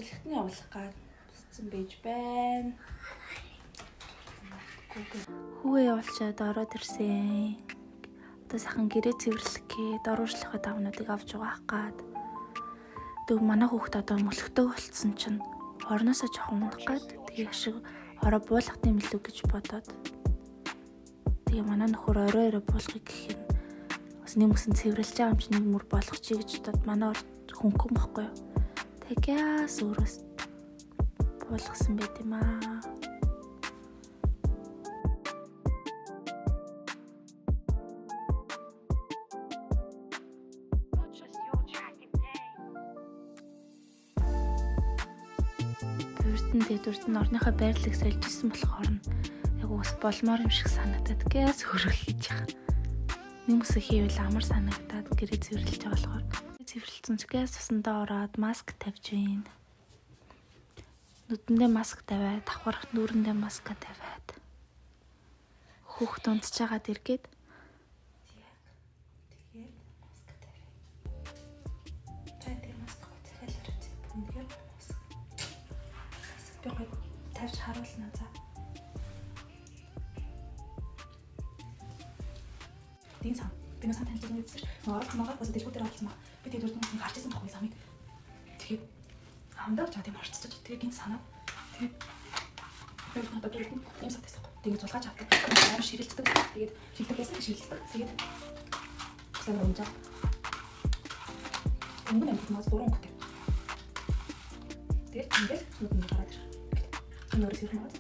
цэцэрлэгтний явуулах гад бисцэн байж байна. Хүүгээ явуулчаад ороод ирсэн. Одоо сайхан гэрээ цэвэрлэх гээд оруулахад давнуудыг авч угаах гад. Дөө манай хүүхэд одоо мөлхтөө болцсон чинь орноосоо жоохон унах гад тэгээ шиг ороо буулгах юм илүү гэж бодоод. Тэгээ манай нөхөр орой буулгахыг гэх юм. Бас нэг мөсөн цэвэрлж байгаа юм чи нэг мөр болгох чи гэж бодоод манай хөнгөн байхгүй юу. Тэгээс өөрөөс буулгасан байт юм аа. Дурд нь орныхоо байрлалыг сольжсэн болохоор нь яг ус болмоор юм шиг санагдаад гээс хөрөх хийж байгаа. Нэмс хийвэл амар санагдаад гэрээ цэвэрлж байгаа болохоор цэвэрлсэн ч гээс усандаа ороод маск тавьж байна. Нүдэндээ маск тавиад, давхар нүүрэндээ маск тавиад. Хүүхд унтж байгаад эргээд тэгээд маск тавиа. Чайтай маск гоцохол хэрэгцээ бүгдээр маск. Би гоё тавьж харуулна за. Дин сан. Би нэг сан танилцсан юм биш. Орох хамаагаар бас дэжгүүтээр авсан ба. Би тэгээд үрдэн гарч ирсэн тохой самыг. Тэгээд хамдаа ч тийм орцсон. Тэгээд гин санаа. Тэгээд би надад үрдэн юм сатсан. Тэгээд зулгаач авдаг. Амар ширэлцдэг. Тэгээд шилдэг байсан ширэлцдэг. Тэгээд сайн унжаа. Өнгөн амт мас 3 өнгөтэй. Тэгээд ингээд нүдэнд гараад ир. Энэ өөрөөр хэлбэл амар.